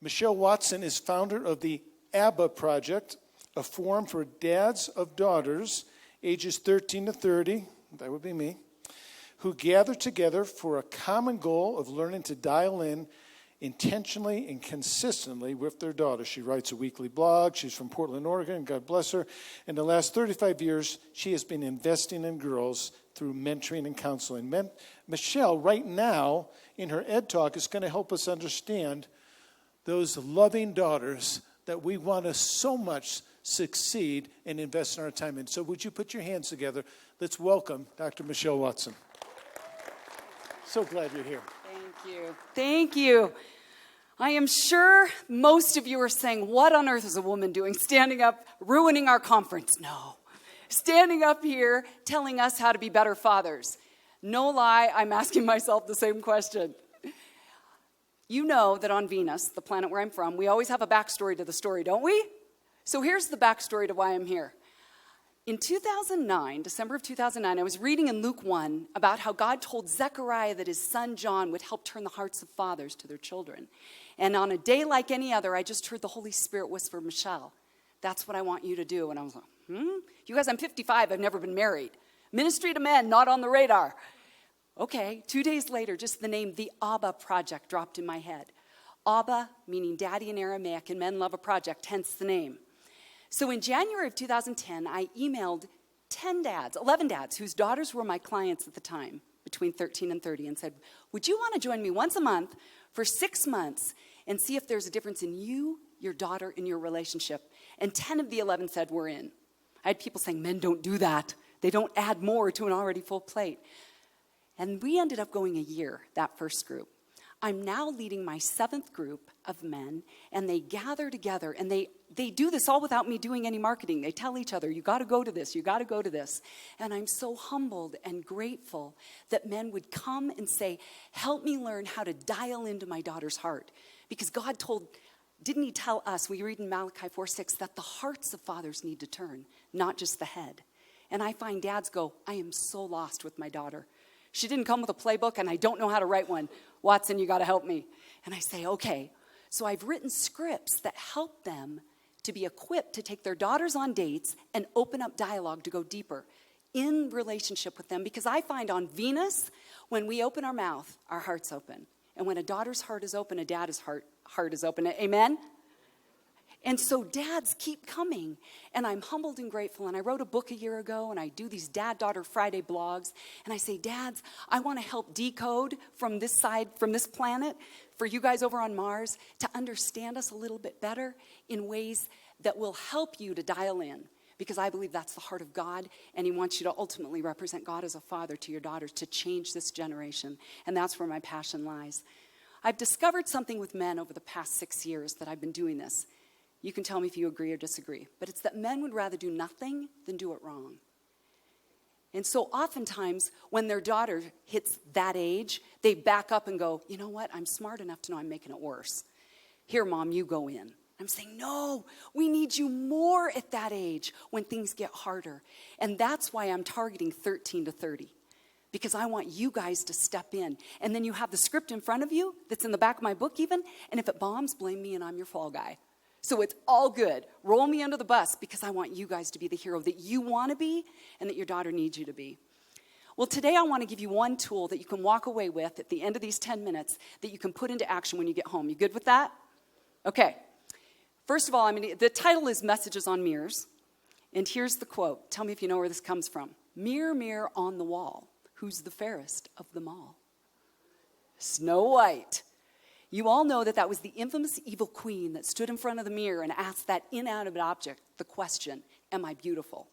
Michelle Watson is founder of the ABBA Project, a forum for dads of daughters ages 13 to 30, that would be me, who gather together for a common goal of learning to dial in intentionally and consistently with their daughter. She writes a weekly blog. She's from Portland, Oregon. God bless her. In the last 35 years, she has been investing in girls through mentoring and counseling. Michelle, right now, in her Ed Talk, is going to help us understand those loving daughters that we want to so much succeed and invest in our time in. So would you put your hands together? Let's welcome Dr. Michelle Watson. So glad you're here. Thank you. Thank you. I am sure most of you are saying, what on earth is a woman doing standing up, ruining our conference? No. Standing up here telling us how to be better fathers. No lie, I'm asking myself the same question. You know that on Venus, the planet where I'm from, we always have a backstory to the story, don't we? So here's the backstory to why I'm here. In 2009, December of 2009, I was reading in Luke 1 about how God told Zechariah that his son John would help turn the hearts of fathers to their children. And on a day like any other, I just heard the Holy Spirit whisper, Michelle, that's what I want you to do. And I was like, You guys, I'm 55, I've never been married. Ministry to men, not on the radar. Okay, 2 days later, just the name The Abba Project dropped in my head. Abba, meaning daddy in Aramaic, and men love a project, hence the name. So in January of 2010, I emailed 11 dads, whose daughters were my clients at the time, between 13 and 30, and said, would you want to join me once a month for 6 months and see if there's a difference in you, your daughter, and your relationship? And 10 of the 11 said, we're in. I had people saying, men don't do that. They don't add more to an already full plate. And we ended up going a year, that first group. I'm now leading my 7th group of men, and they gather together, and they do this all without me doing any marketing. They tell each other, you got to go to this, you got to go to this. And I'm so humbled and grateful that men would come and say, help me learn how to dial into my daughter's heart. Because God didn't he tell us, we read in Malachi 4:6, that the hearts of fathers need to turn, not just the head. And I find dads go, I am so lost with my daughter. She didn't come with a playbook, and I don't know how to write one. Watson, you got to help me. And I say, okay. So I've written scripts that help them to be equipped to take their daughters on dates and open up dialogue to go deeper in relationship with them. Because I find on Venus, when we open our mouth, our heart's open. And when a daughter's heart is open, a dad's heart is open. Amen? And so dads keep coming, and I'm humbled and grateful. And I wrote a book a year ago, and I do these Dad-Daughter Friday blogs. And I say, dads, I want to help decode from this side, from this planet, for you guys over on Mars, to understand us a little bit better in ways that will help you to dial in. Because I believe that's the heart of God, and he wants you to ultimately represent God as a father to your daughters to change this generation. And that's where my passion lies. I've discovered something with men over the past 6 years that I've been doing this. You can tell me if you agree or disagree. But it's that men would rather do nothing than do it wrong. And so oftentimes, when their daughter hits that age, they back up and go, you know what? I'm smart enough to know I'm making it worse. Here, Mom, you go in. I'm saying, no, we need you more at that age when things get harder. And that's why I'm targeting 13 to 30. Because I want you guys to step in. And then you have the script in front of you that's in the back of my book even. And if it bombs, blame me and I'm your fall guy. So it's all good. Roll me under the bus because I want you guys to be the hero that you want to be and that your daughter needs you to be. Well, today I want to give you one tool that you can walk away with at the end of these 10 minutes that you can put into action when you get home. You good with that? Okay. First of all, the title is Messages on Mirrors. And here's the quote. Tell me if you know where this comes from. Mirror, mirror on the wall, who's the fairest of them all? Snow White. You all know that was the infamous evil queen that stood in front of the mirror and asked that inanimate object the question, am I beautiful?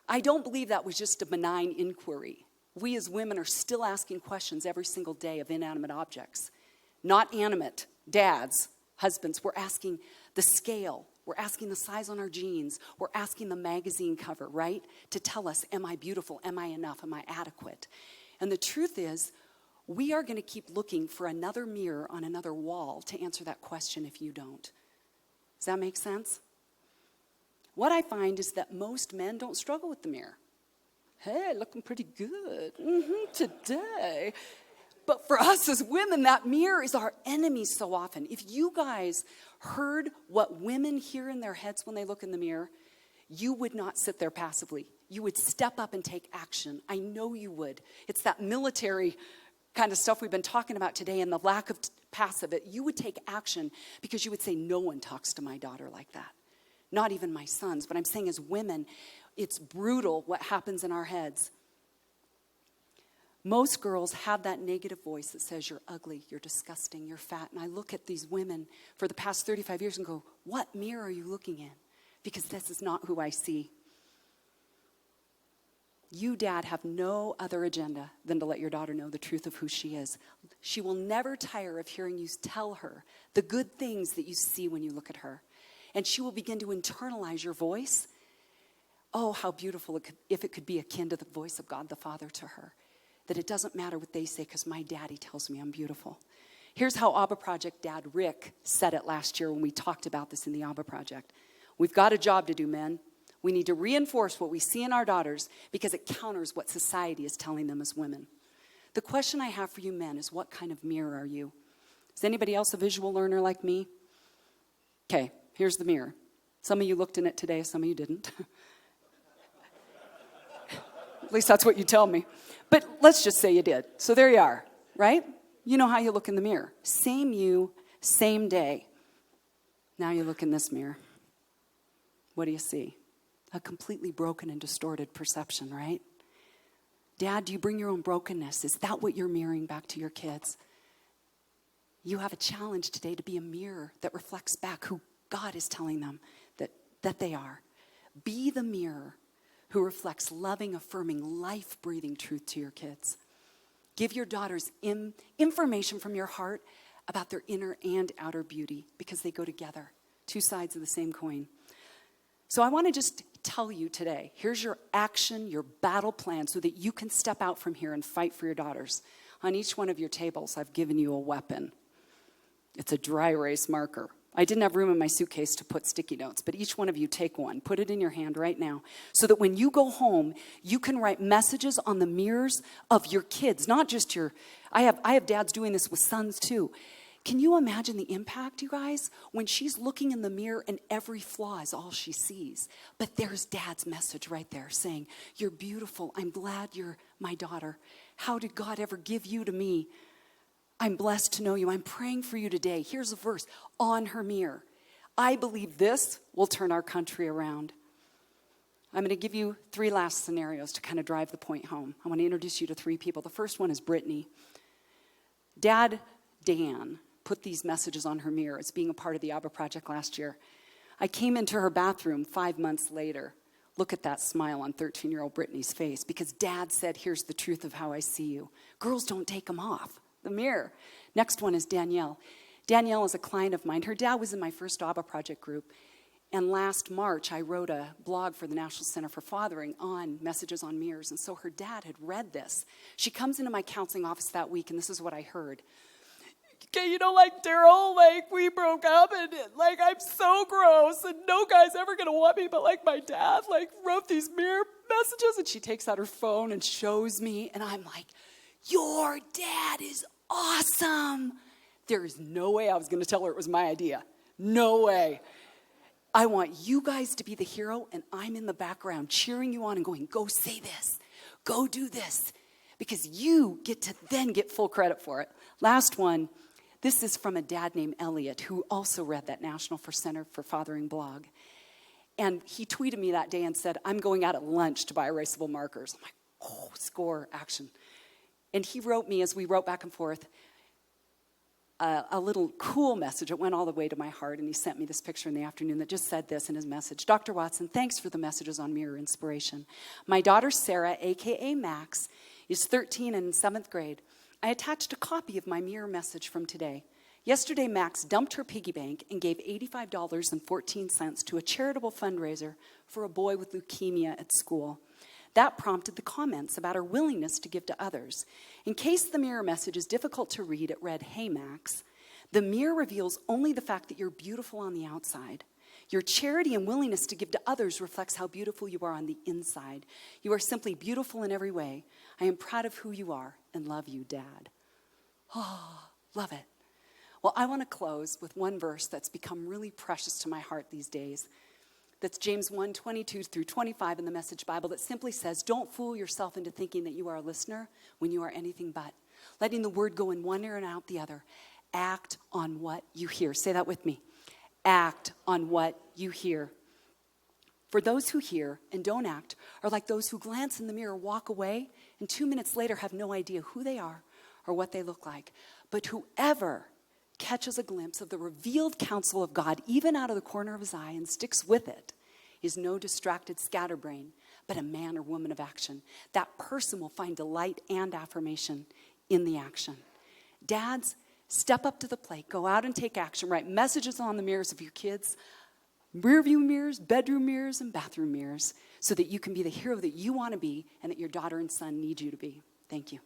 I don't believe that was just a benign inquiry. We as women are still asking questions every single day of inanimate objects. Not animate, dads, husbands. We're asking the scale. We're asking the size on our jeans. We're asking the magazine cover, right? To tell us, am I beautiful? Am I enough? Am I adequate? And the truth is, we are going to keep looking for another mirror on another wall to answer that question if you don't. Does that make sense? What I find is that most men don't struggle with the mirror. Hey, looking pretty good today. But for us as women, that mirror is our enemy so often. If you guys heard what women hear in their heads when they look in the mirror, you would not sit there passively. You would step up and take action. I know you would. It's that military kind of stuff we've been talking about today and the lack of passive. You would take action because you would say, no one talks to my daughter like that. Not even my sons. But I'm saying as women, it's brutal what happens in our heads. Most girls have that negative voice that says you're ugly, you're disgusting, you're fat. And I look at these women for the past 35 years and go, what mirror are you looking in? Because this is not who I see. You, Dad, have no other agenda than to let your daughter know the truth of who she is. She will never tire of hearing you tell her the good things that you see when you look at her. And she will begin to internalize your voice. Oh, how beautiful if it could be akin to the voice of God the Father to her. That it doesn't matter what they say because my daddy tells me I'm beautiful. Here's how Abba Project Dad Rick said it last year when we talked about this in the Abba Project. We've got a job to do, men. We need to reinforce what we see in our daughters because it counters what society is telling them as women. The question I have for you men is, what kind of mirror are you? Is anybody else a visual learner like me? Okay, here's the mirror. Some of you looked in it today, some of you didn't. At least that's what you tell me. But let's just say you did. So there you are, right? You know how you look in the mirror. Same you, same day. Now you look in this mirror. What do you see? A completely broken and distorted perception, right? Dad, do you bring your own brokenness? Is that what you're mirroring back to your kids? You have a challenge today to be a mirror that reflects back who God is telling them that they are. Be the mirror who reflects loving, affirming, life-breathing truth to your kids. Give your daughters information from your heart about their inner and outer beauty because they go together, two sides of the same coin. So I want to just tell you today, here's your action, your battle plan so that you can step out from here and fight for your daughters. On each one of your tables, I've given you a weapon. It's a dry erase marker. I didn't have room in my suitcase to put sticky notes, but each one of you take one. Put it in your hand right now so that when you go home, you can write messages on the mirrors of your kids, not just your... I have dads doing this with sons too. Can you imagine the impact, you guys, when she's looking in the mirror and every flaw is all she sees? But there's Dad's message right there saying, you're beautiful. I'm glad you're my daughter. How did God ever give you to me? I'm blessed to know you. I'm praying for you today. Here's a verse on her mirror. I believe this will turn our country around. I'm going to give you 3 last scenarios to kind of drive the point home. I want to introduce you to 3 people. The first one is Brittany. Dad, Dan, put these messages on her mirror as being a part of the Abba Project last year. I came into her bathroom 5 months later. Look at that smile on 13-year-old Brittany's face because Dad said, here's the truth of how I see you. Girls don't take them off. The mirror. Next one is Danielle. Danielle is a client of mine. Her dad was in my first Abba Project group. And last March, I wrote a blog for the National Center for Fathering on messages on mirrors. And so her dad had read this. She comes into my counseling office that week, and this is what I heard. Okay, like Daryl, we broke up, and I'm so gross, and no guy's ever gonna want me, but my dad, wrote these mirror messages, and she takes out her phone and shows me, and I'm like, your dad is awesome. There is no way I was gonna tell her it was my idea. No way. I want you guys to be the hero, and I'm in the background cheering you on and going, go say this, go do this, because you get to then get full credit for it. Last one. This is from a dad named Elliot who also read that National Center for Fathering blog. And he tweeted me that day and said, I'm going out at lunch to buy erasable markers. I'm like, oh, score, action. And he wrote me, as we wrote back and forth, a little cool message. It went all the way to my heart, and he sent me this picture in the afternoon that just said this in his message. Dr. Watson, thanks for the messages on mirror inspiration. My daughter, Sarah, a.k.a. Max, is 13 and in 7th grade. I attached a copy of my mirror message from today. Yesterday, Max dumped her piggy bank and gave $85.14 to a charitable fundraiser for a boy with leukemia at school. That prompted the comments about her willingness to give to others. In case the mirror message is difficult to read, it read, hey, Max, the mirror reveals only the fact that you're beautiful on the outside. Your charity and willingness to give to others reflects how beautiful you are on the inside. You are simply beautiful in every way. I am proud of who you are and love you, Dad. Oh, love it. Well, I want to close with one verse that's become really precious to my heart these days. That's James 1:22 through 25 in the Message Bible, that simply says, don't fool yourself into thinking that you are a listener when you are anything but. Letting the word go in one ear and out the other. Act on what you hear. Say that with me. Act on what you hear. For those who hear and don't act are like those who glance in the mirror, walk away, and 2 minutes later have no idea who they are or what they look like. But whoever catches a glimpse of the revealed counsel of God, even out of the corner of his eye, and sticks with it, is no distracted scatterbrain, but a man or woman of action. That person will find delight and affirmation in the action. Dads, step up to the plate. Go out and take action. Write messages on the mirrors of your kids, rear view mirrors, bedroom mirrors, and bathroom mirrors, so that you can be the hero that you want to be and that your daughter and son need you to be. Thank you.